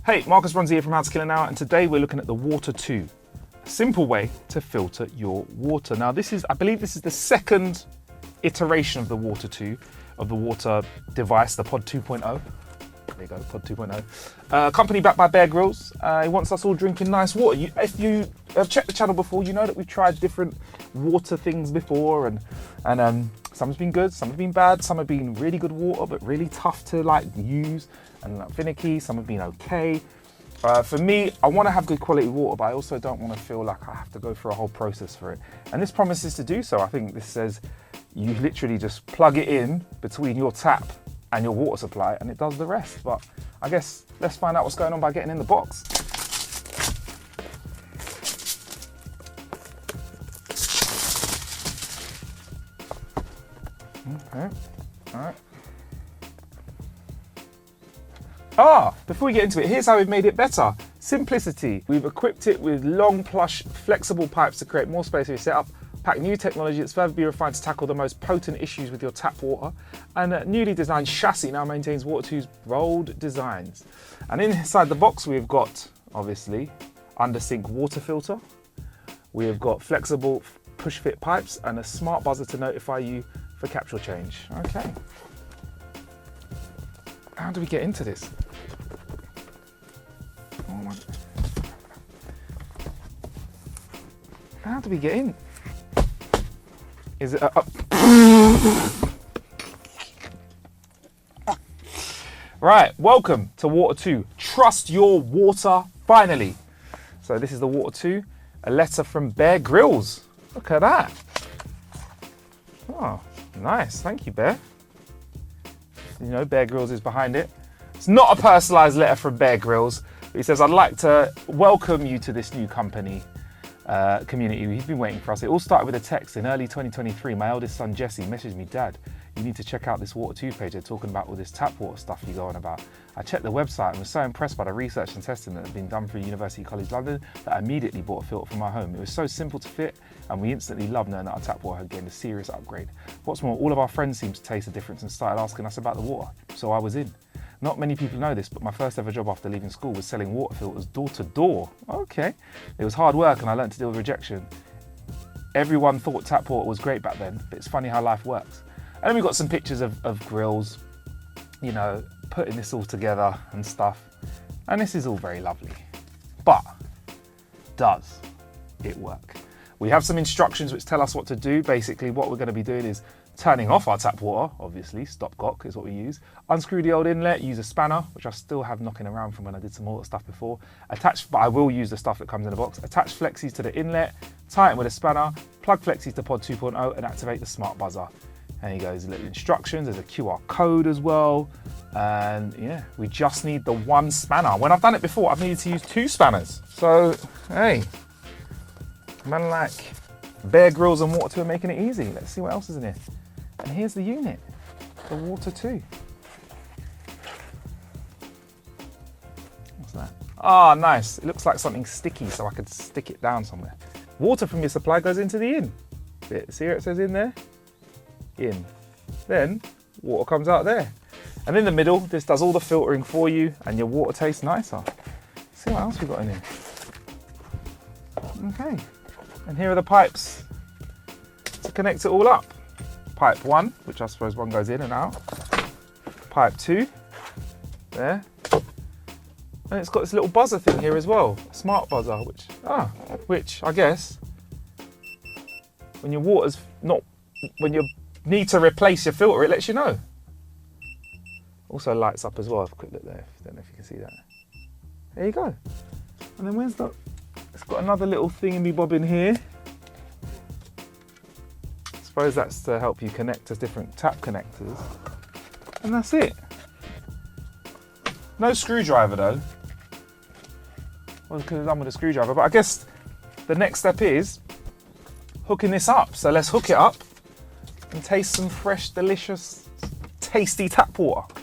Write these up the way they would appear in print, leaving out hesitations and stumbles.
Hey, Marcus Bronzy here from How to Kill an Hour, and today we're looking at the Water 2. A simple way to filter your water. Now I believe this is the second iteration of the Water 2, of the water device, the Pod 2.0. There you go, Pod 2.0. Company backed by Bear Grylls. He wants us all drinking nice water. If you have checked the channel before, you know that we've tried different water things before, and some has been good, some have been bad, some have been really good water but really tough to use and finicky. Some have been okay. For me, I want to have good quality water, but I also don't want to feel like I have to go through a whole process for it. And this promises to do so. I think this says you literally just plug it in between your tap and your water supply and it does the rest. But I guess let's find out what's going on by getting in the box. Okay, all right. Before we get into it, here's how we've made it better. Simplicity. We've equipped it with long, plush, flexible pipes to create more space for your setup. Pack new technology that's further be refined to tackle the most potent issues with your tap water. And a newly designed chassis now maintains Water 2's bold designs. And inside the box, we've got, obviously, under sink water filter. We have got flexible push fit pipes and a smart buzzer to notify you for capsule change. Okay. How do we get into this? Oh my. How do we get in? Is it Right, welcome to Water 2. Trust your water, finally. So this is the Water 2, a letter from Bear Grylls. Look at that. Oh, nice, thank you, Bear. You know, Bear Grylls is behind it. It's not a personalised letter from Bear Grylls, but he says, I'd like to welcome you to this new company, community. He's been waiting for us. It all started with a text in early 2023. My eldest son, Jesse, messaged me, Dad, you need to check out this Water 2 page. They're talking about all this tap water stuff you go on about. I checked the website and was so impressed by the research and testing that had been done through University College London that I immediately bought a filter for my home. It was so simple to fit, and we instantly loved knowing that our tap water had gained a serious upgrade. What's more, all of our friends seemed to taste the difference and started asking us about the water, so I was in. Not many people know this, but my first ever job after leaving school was selling water filters door to door. Okay. It was hard work and I learned to deal with rejection. Everyone thought tap water was great back then, but it's funny how life works. And then we've got some pictures of Grylls, you know, putting this all together and stuff. And this is all very lovely. But does it work? We have some instructions which tell us what to do. Basically, what we're going to be doing is turning off our tap water, obviously, stopcock is what we use. Unscrew the old inlet, use a spanner, which I still have knocking around from when I did some water stuff before. But I will use the stuff that comes in the box. Attach flexies to the inlet, tighten with a spanner, plug flexies to Pod 2.0 and activate the smart buzzer. And he goes, little instructions, there's a QR code as well. And yeah, we just need the one spanner. When I've done it before, I've needed to use two spanners. So, hey, man like Bear Grylls and Water 2 are making it easy. Let's see what else is in here. And here's the unit, the Water 2. What's that? Ah, nice. It looks like something sticky, so I could stick it down somewhere. Water from your supply goes into the in bit. See where it says in there? In. Then water comes out there. And in the middle, this does all the filtering for you and your water tastes nicer. Let's see what else we've got in here. Okay. And here are the pipes to connect it all up. Pipe 1, which I suppose one goes in and out. Pipe 2, there. And it's got this little buzzer thing here as well, a smart buzzer, which I guess, when your water's when you need to replace your filter, it lets you know. Also lights up as well. Have a quick look there. Don't know if you can see that. There you go. And then it's got another little thingy-bob in here. I suppose that's to help you connect to different tap connectors. And that's it. No screwdriver though. Well, could have done with a screwdriver, but I guess the next step is hooking this up. So let's hook it up and taste some fresh, delicious, tasty tap water.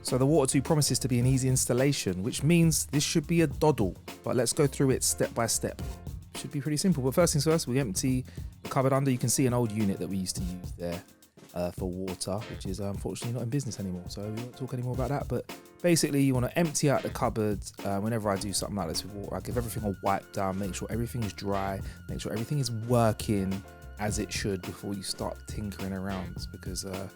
So the Water 2 promises to be an easy installation, which means this should be a doddle, but let's go through it step by step. Should be pretty simple, but first things first, we empty the cupboard under. You can see an old unit that we used to use there for water, which is unfortunately not in business anymore, so we won't talk any more about that, but Basically, you want to empty out the cupboard. Whenever I do something like this with water, I give everything a wipe down, make sure everything is dry, make sure everything is working as it should before you start tinkering around, because you want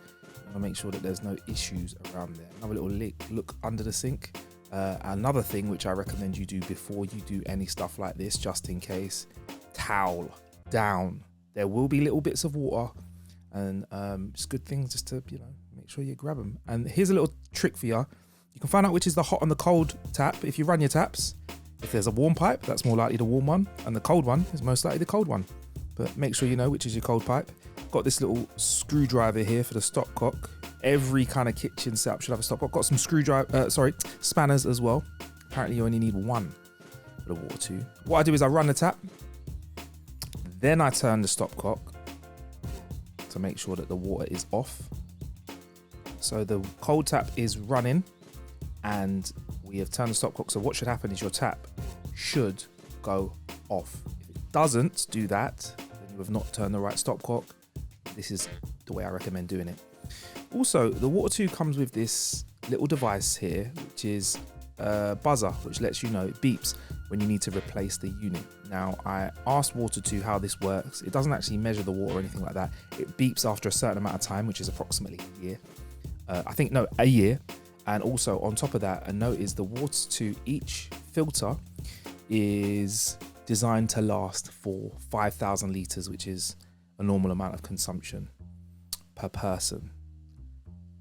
to make sure that there's no issues around there. Another little look under the sink. Another thing which I recommend you do before you do any stuff like this, just in case, towel down. There will be little bits of water, and it's a good thing just to, you know, make sure you grab them. And here's a little trick for you. You can find out which is the hot and the cold tap if you run your taps. If there's a warm pipe, that's more likely the warm one, and the cold one is most likely the cold one. But make sure you know which is your cold pipe. Got this little screwdriver here for the stopcock. Every kind of kitchen setup should have a stopcock. Got some spanners as well. Apparently you only need one for the water too. What I do is I run the tap, then I turn the stopcock to make sure that the water is off. So the cold tap is running, and we have turned the stopcock. So what should happen is your tap should go off. If it doesn't do that, then you have not turned the right stopcock. This is the way I recommend doing it. Also, the water 2 comes with this little device here, which is a buzzer, which lets you know, it beeps when you need to replace the unit. Now, I asked water 2 how this works. It doesn't actually measure the water or anything like that. It beeps after a certain amount of time, which is approximately a year. A year. And also on top of that, a note is the water 2, each filter is designed to last for 5,000 litres, which is a normal amount of consumption per person.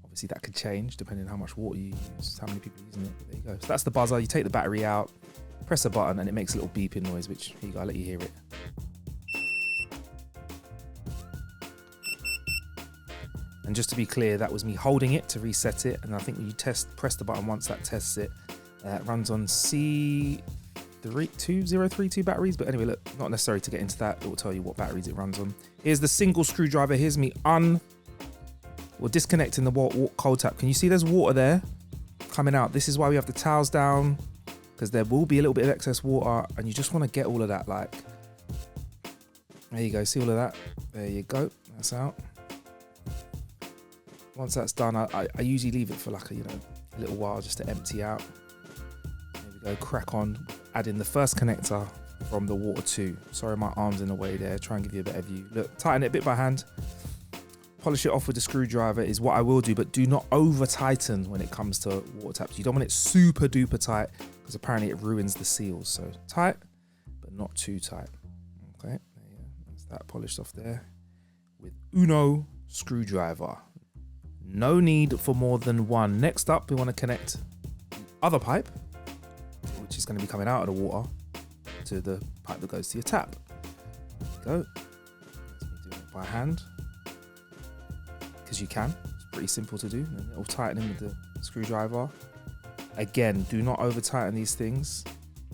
Obviously that could change depending on how much water you use, how many people are using it. But there you go. So that's the buzzer. You take the battery out, press a button, and it makes a little beeping noise, which, here you go, I'll let you hear it. And just to be clear, that was me holding it to reset it. And I think when you press the button once, that tests it. It runs on C2032 batteries. But anyway, look, not necessary to get into that. It will tell you what batteries it runs on. Here's the single screwdriver. Here's me disconnecting the cold tap. Can you see there's water there coming out? This is why we have the towels down, because there will be a little bit of excess water, and you just want to get all of that. Like, there you go. See all of that? There you go. That's out. Once that's done, I usually leave it for like a little while just to empty out. There we go. Crack on. Add in the first connector from the water 2. Sorry, my arm's in the way there. Try and give you a better view. Look, tighten it a bit by hand. Polish it off with the screwdriver is what I will do, but do not over tighten when it comes to water taps. You don't want it super duper tight, because apparently it ruins the seals. So tight, but not too tight. Okay, there you go. That's that polished off there with Uno screwdriver. No need for more than one. Next up, we want to connect the other pipe, which is going to be coming out of the water, to the pipe that goes to your tap. There you go. That's me doing it by hand, because you can. It's pretty simple to do. And it'll tighten in with the screwdriver. Again, do not over tighten these things.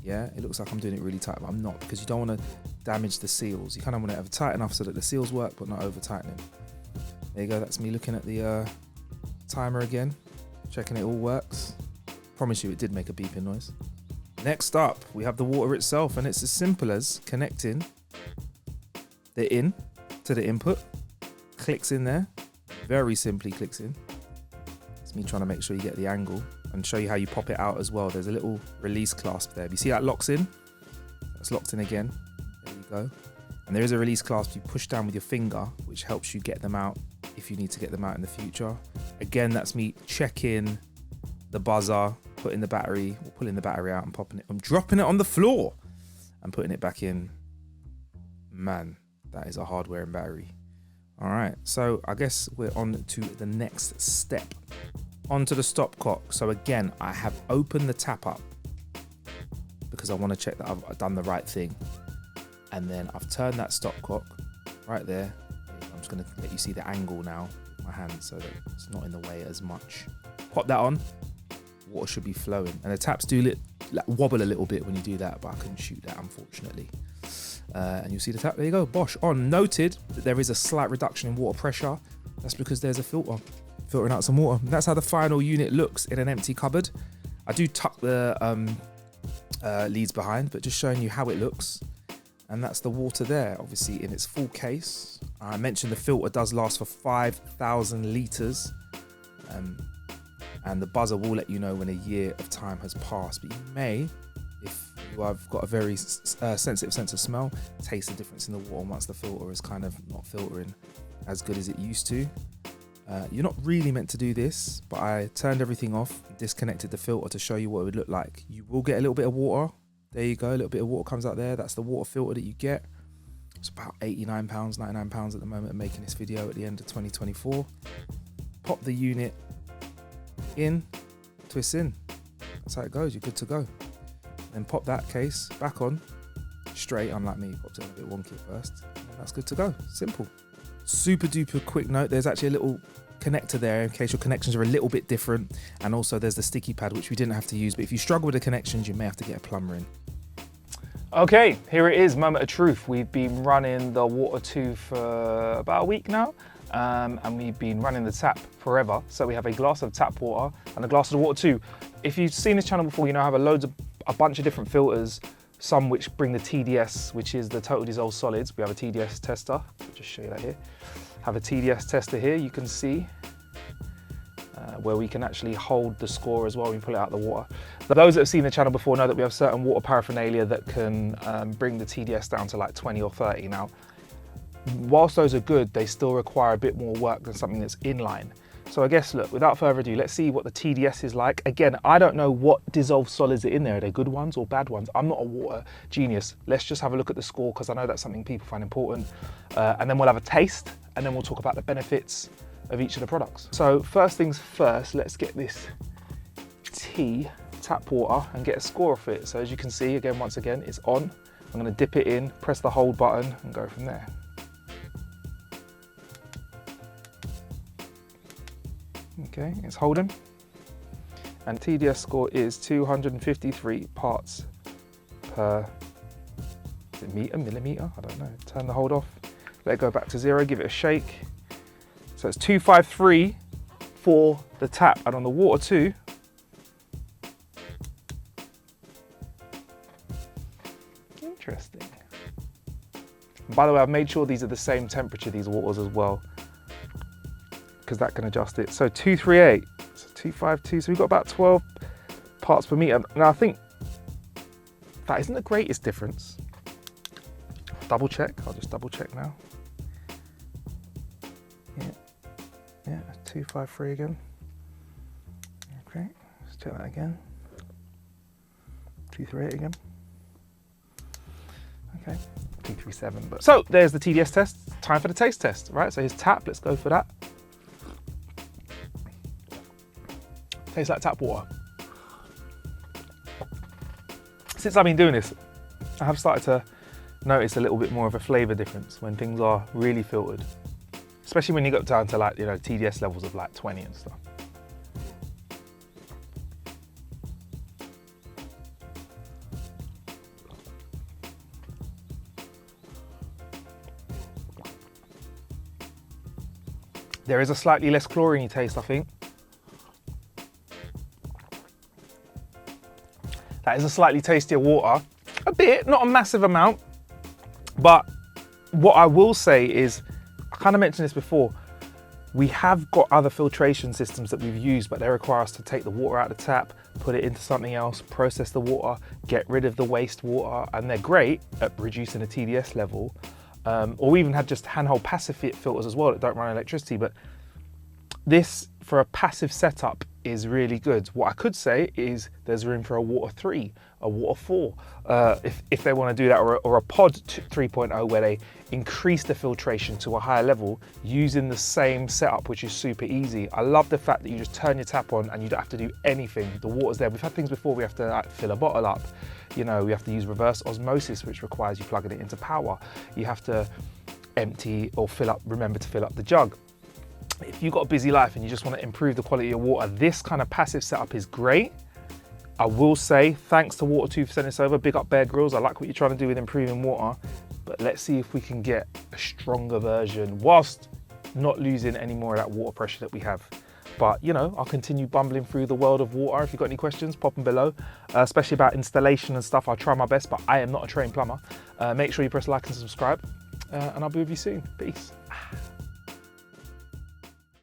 Yeah, it looks like I'm doing it really tight, but I'm not, because you don't want to damage the seals. You kind of want to have it tight enough so that the seals work, but not over tightening. There you go. That's me looking at the timer again, checking it all works. Promise you, it did make a beeping noise. Next up, we have the water itself, and it's as simple as connecting the in to the input. Clicks in there. Very simply clicks in. It's me trying to make sure you get the angle and show you how you pop it out as well. There's a little release clasp there. If you see that locks in, that's locked in again. There you go. And there is a release clasp you push down with your finger, which helps you get them out if you need to get them out in the future. Again, that's me checking the buzzer, putting the battery, or pulling the battery out and popping it. I'm dropping it on the floor and putting it back in. Man, that is a hard wearing battery. All right, so I guess we're on to the next step. Onto the stopcock. So again, I have opened the tap up because I want to check that I've done the right thing. And then I've turned that stopcock right there. I'm just going to let you see the angle now with my hand so that it's not in the way as much. Pop that on. Water should be flowing. And the taps do wobble a little bit when you do that, but I couldn't shoot that, unfortunately. And you'll see the tap. There you go. Bosh. On. Noted that there is a slight reduction in water pressure. That's because there's a filter filtering out some water. And that's how the final unit looks in an empty cupboard. I do tuck the leads behind, but just showing you how it looks. And that's the water there, obviously in its full case. I mentioned the filter does last for 5,000 litres. and the buzzer will let you know when a year of time has passed. But you may, if you have got a very sensitive sense of smell, taste the difference in the water once the filter is kind of not filtering as good as it used to. You're not really meant to do this, but I turned everything off, disconnected the filter to show you what it would look like. You will get a little bit of water. There you go, a little bit of water comes out there. That's the water filter that you get. It's about £89, £99 at the moment of making this video at the end of 2024. Pop the unit in, twist in. That's how it goes, you're good to go. Then pop that case back on, straight, unlike me, popped it on a bit wonky at first. And that's good to go, simple. Super duper quick note, there's actually a little connector there in case your connections are a little bit different, and also there's the sticky pad which we didn't have to use, but if you struggle with the connections you may have to get a plumber in. Okay, here it is, moment of truth. We've been running the Water 2 for about a week now, and we've been running the tap forever. So we have a glass of tap water and a glass of the Water 2. If you've seen this channel before, you know I have a bunch of different filters, some which bring the TDS, which is the total dissolved solids. We have a TDS tester, I'll just show you that here. Have a TDS tester here, you can see where we can actually hold the score as well when we pull it out of the water. Those that have seen the channel before know that we have certain water paraphernalia that can bring the TDS down to like 20 or 30. Now, whilst those are good, they still require a bit more work than something that's inline. So I guess, look, without further ado, let's see what the TDS is like. Again, I don't know what dissolved solids are in there. Are they good ones or bad ones? I'm not a water genius. Let's just have a look at the score because I know that's something people find important. And then we'll have a taste, and then we'll talk about the benefits of each of the products. So first things first, let's get this tap water and get a score off it. So as you can see, again, once again, it's on. I'm gonna dip it in, press the hold button and go from there. Okay, it's holding. And TDS score is 253 parts per, is it meter, millimeter? I don't know. Turn the hold off, let it go back to 0, give it a shake. So it's 253 for the tap, and on the Water 2, interesting. And by the way, I've made sure these are the same temperature, these waters as well, because that can adjust it. So 238, so 252, so we've got about 12 parts per meter. Now I think that isn't the greatest difference. Double check, I'll just double check now. Yeah, 253 again. Okay, let's check that again. 238 again. Okay, 237. But so there's the TDS test. Time for the taste test, right? So here's tap. Let's go for that. Tastes like tap water. Since I've been doing this, I have started to notice a little bit more of a flavour difference when things are really filtered. Especially when you get down to like, you know, TDS levels of like 20 and stuff. There is a slightly less chlorine taste, I think. That is a slightly tastier water. A bit, not a massive amount. But what I will say is, I kind of mentioned this before, we have got other filtration systems that we've used, but they require us to take the water out of the tap, put it into something else, process the water, get rid of the waste water, and they're great at reducing the TDS level. Or we even had just handheld passive filters as well that don't run electricity, but this, for a passive setup, is really good. What I could say is there's room for a Water 3, a Water 4, if they want to do that, or a Pod 3.0 where they increase the filtration to a higher level using the same setup, which is super easy. I love the fact that you just turn your tap on and you don't have to do anything. The water's there. We've had things before we have to like, fill a bottle up. You know, we have to use reverse osmosis, which requires you plugging it into power. You have to empty or fill up, remember to fill up the jug. If you've got a busy life and you just want to improve the quality of water, this kind of passive setup is great. I will say, thanks to Water 2 for sending this over. Big up Bear Grylls. I like what you're trying to do with improving water, but let's see if we can get a stronger version whilst not losing any more of that water pressure that we have. But, you know, I'll continue bumbling through the world of water. If you've got any questions, pop them below, especially about installation and stuff. I'll try my best, but I am not a trained plumber. Make sure you press like and subscribe, and I'll be with you soon. Peace.